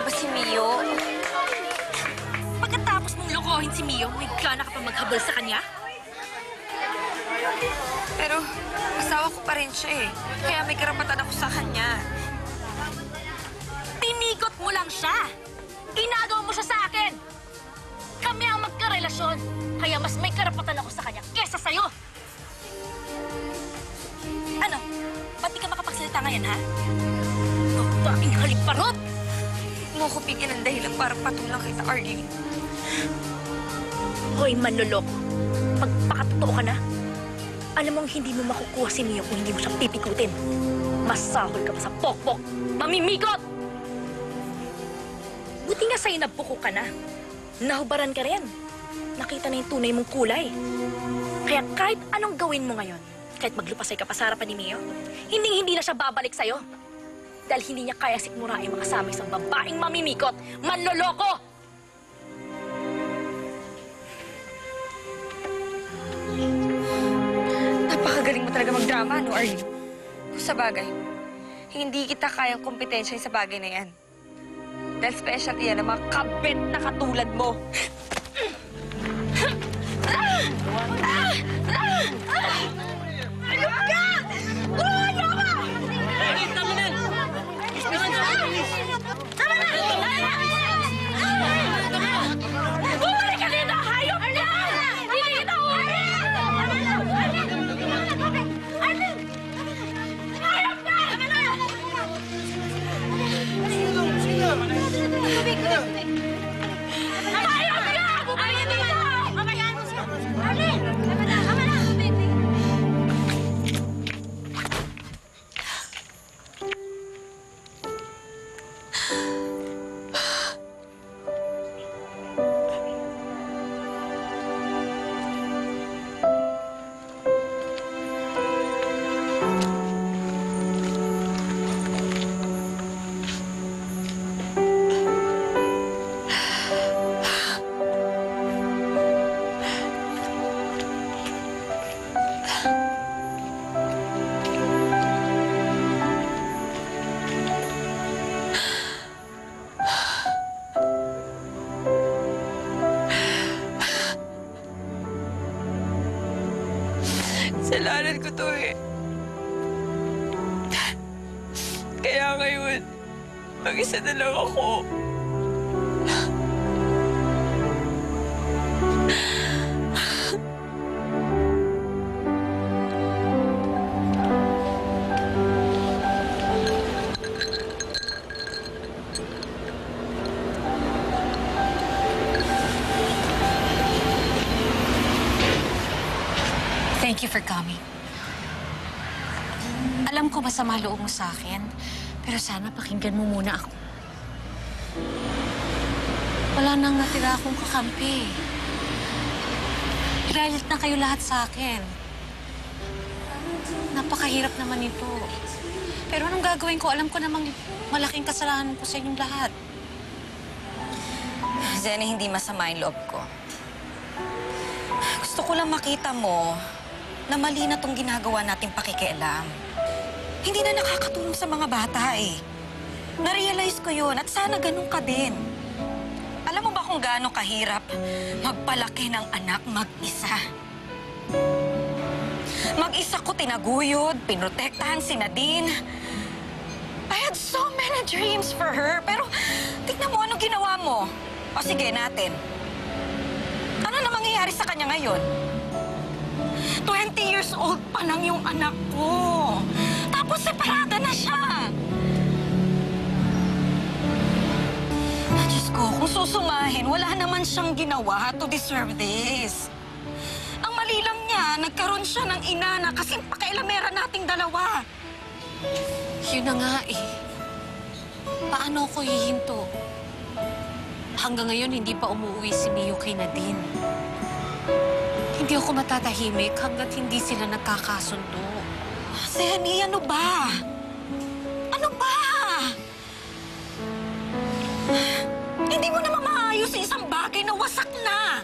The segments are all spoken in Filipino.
ba si Mio? Pagkatapos mong lokohin si Mio, may gana ka pa maghabol sa kanya? Pero asawa ko pa rin siya eh. Kaya may karapatan ako sa kanya. Tinikot mo lang siya! Ginagawa mo siya sa akin! Kami ang magkarelasyon, kaya mas may karapatan ako sa kanya kesa sa'yo! Ano? Ba't di ka makapagsalita ngayon, ha? Babaeng haliparot! Huwag mo ko bigyan ng dahilan para patulang kita, Arlene. Hoy, manloloko. Magpakatotoo ka na. Alam mong hindi mo makukuha si Mio kung hindi mo siya pipikutin. Masahol ka pa sa pokpok. Mamimikot! Buti nga sa'yo nabuko ka na. Nahubaran ka rin. Nakita na yung tunay mong kulay. Kaya kahit anong gawin mo ngayon, kahit maglupasay ka pa sa harapan ni Mio, hindi na siya babalik sa'yo. Dahil hindi niya kaya sikmurain makasama isang babaeng mamimikot. Manloloko! Napakagaling mo talaga magdrama, no, Arlene? Kung sa bagay, hindi kita kayang kompetensya sa bagay na yan. Dahil specialty yan ng mga kabit na katulad mo. Ayun ka! Tulungan niyo ako! Tama na! Tama na! Bumalik ka dito! Hayop ka! Hindi kita uwi! Hayop ka! Hayop ka! Bumalik dito! Kasalanan ko to eh. Kaya ngayon, mag-isa na lang ako. Thank you for coming. Alam ko masama loob mo sa akin, pero sana pakinggan mo muna ako. Wala nang natira akong kakampi. Galit na kayo lahat sa akin. Napakahirap naman ito. Pero anong gagawin ko? Alam ko namang malaking kasalanan ko sa inyong lahat. Jenny, hindi masama yung loob ko. Gusto ko lang makita mo na mali na itong ginagawa nating pakikialam. Hindi na nakakatulong sa mga bata eh. Na-realize ko yun at sana ganun ka din. Alam mo ba kung gaano kahirap magpalaki ng anak mag-isa? Mag-isa ko tinaguyod, pinrotektahan si Nadine. I had so many dreams for her, pero tignan mo anong ginawa mo. O sige natin. Ano na mangyayari sa kanya ngayon? 20 years old pa lang yung anak ko. Tapos separada na siya. Diyos ko, kung susumahin, wala naman siyang ginawa to deserve this. Ang mali lang niya, nagkaroon siya ng ina na kasing pakailamera nating dalawa. Yun na nga eh. Paano ako hihinto? Hanggang ngayon, hindi pa umuwi si Mio kay Nadine. Hindi ako matatahimik hanggat hindi sila nagkakasundo. Jenny, ano ba? Ano ba? Hindi mo naman maayos isang bagay na wasak na.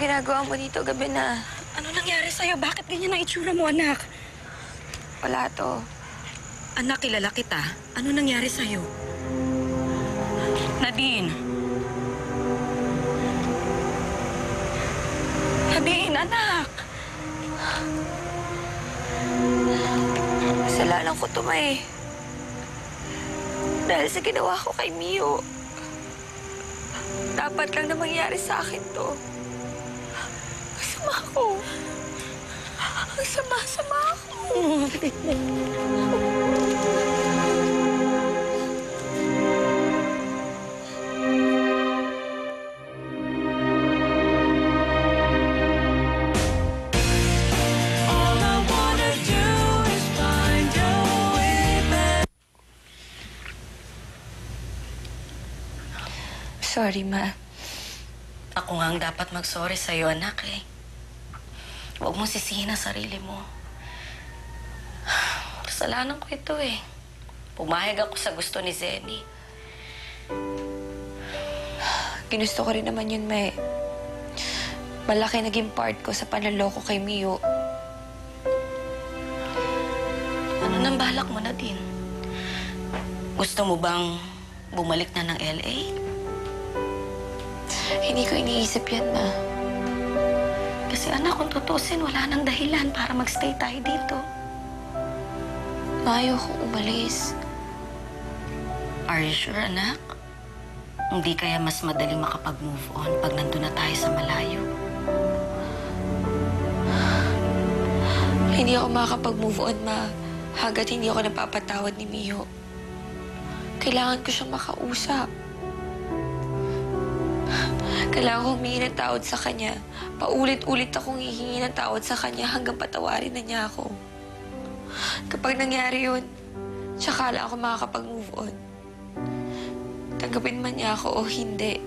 ginagawa mo dito gabi na? Ano nangyari sa'yo? Bakit ganyan ang itsura mo, anak? Wala to. Anak, kilala kita. Ano nangyari sa'yo? Nadine! Nadine, anak! Kasalanan ko to, May. Dahil sa ginawa ko kay Mio. Dapat lang na mangyari sa akin to. Masama ako. Ang sama-sama ako. Sorry, Ma. Ako nga ang dapat mag-sorry sa'yo, anak, eh. Huwag mong sisihin ang sarili mo. Kasalanan ko ito, eh. Pumayag ako sa gusto ni Zenny. Ginusto ko rin naman yun, May. Malaki naging part ko sa panloloko kay Mio. Ano nang balak mo na din? Gusto mo bang bumalik na ng LA? Hindi ko iniisip yan, Ma. Kasi anak, kung tutusin, wala nang dahilan para magstay tayo dito. Ma, ayoko umalis. Are you sure, anak? Hindi kaya mas madaling makapag-move on pag nandun na tayo sa malayo? Hindi ako makakapag-move on, Ma. Hanggat hindi ako napapatawad ni Mio. Kailangan ko siyang makausap. Kailangan ko humingi ng tawad sa kanya. Paulit-ulit akong hihingi ng tawad sa kanya hanggang patawarin na niya ako. Kapag nangyari yun, tsaka lang ako makakapag-move on. Tanggapin man niya ako o hindi.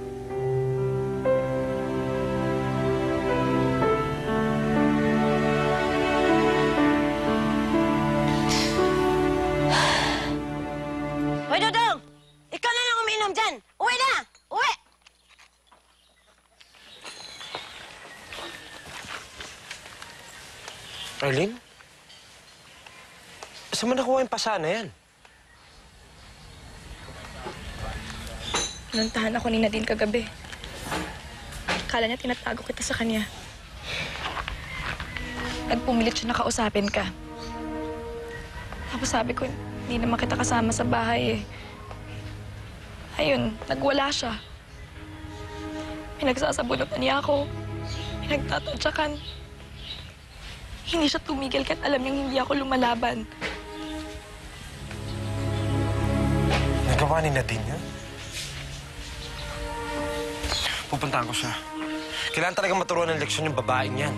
Hoy, Dodong! Ikaw na lang umiinom dyan! Uwi na! Uwi! Arlene? Saan mo nakuha yung pasa na yan? Nantahan ako ni Nadine kagabi. Kala niya tinatago kita sa kanya. Nagpumilit siya na kausapin ka. Tapos sabi ko, hindi naman kita kasama sa bahay eh. Ayun, nagwala siya. Pinagsasabunutan niya ako. Pinagtatadyakan. Hindi siya tumigil kahit alam niyang hindi ako lumalaban. Nagawa ni Nadine yun? Pupuntahan ko siya. Kailangan talaga maturuan ng leksyon yung babaeng yan.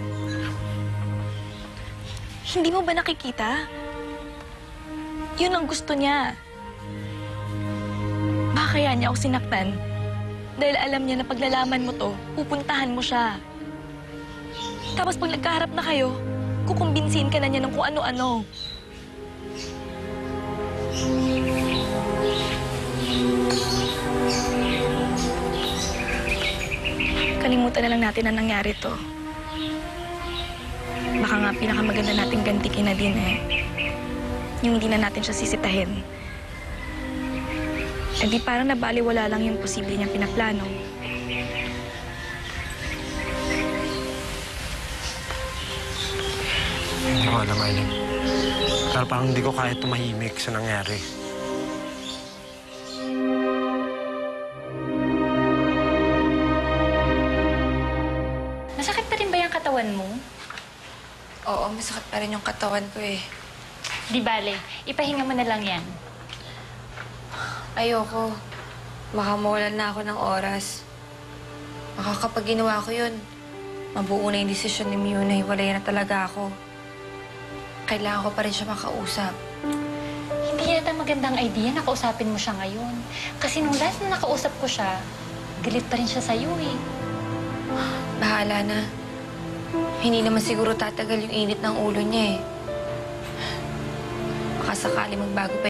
Hindi mo ba nakikita? Yun ang gusto niya. Baka kaya niya ako sinaktan? Dahil alam niya na paglalaman mo to, pupuntahan mo siya. Tapos pag nagkaharap na kayo, kukumbinsihin ka na niya ng kung ano-ano. Kalimutan na lang natin na nangyari to. Baka nga pinakamaganda nating gantikin na din eh. Yung hindi na natin siya sisitahin. E di parang nabaliwala lang yung posible niyang pinaplano. Hindi ko alam, Arlene. Pero parang hindi ko kaya tumahimik sa nangyari. Masakit pa rin ba yung katawan mo? Oo, masakit pa rin yung katawan ko eh. Di bale, ipahinga mo na lang yan. Ayoko. Baka mawalan na ako ng oras. Baka kapag ginawa ko yun, mabuo na yung desisyon ni Mio na hiwalay na talaga ako. Kailangan ko pa rin siya makausap. Hindi yata magandang idea na kausapin mo siya ngayon. Kasi nung last na nakausap ko siya, galit pa rin siya sa'yo eh. Bahala na. Hindi naman siguro tatagal yung init ng ulo niya eh. Baka sakali magbago pa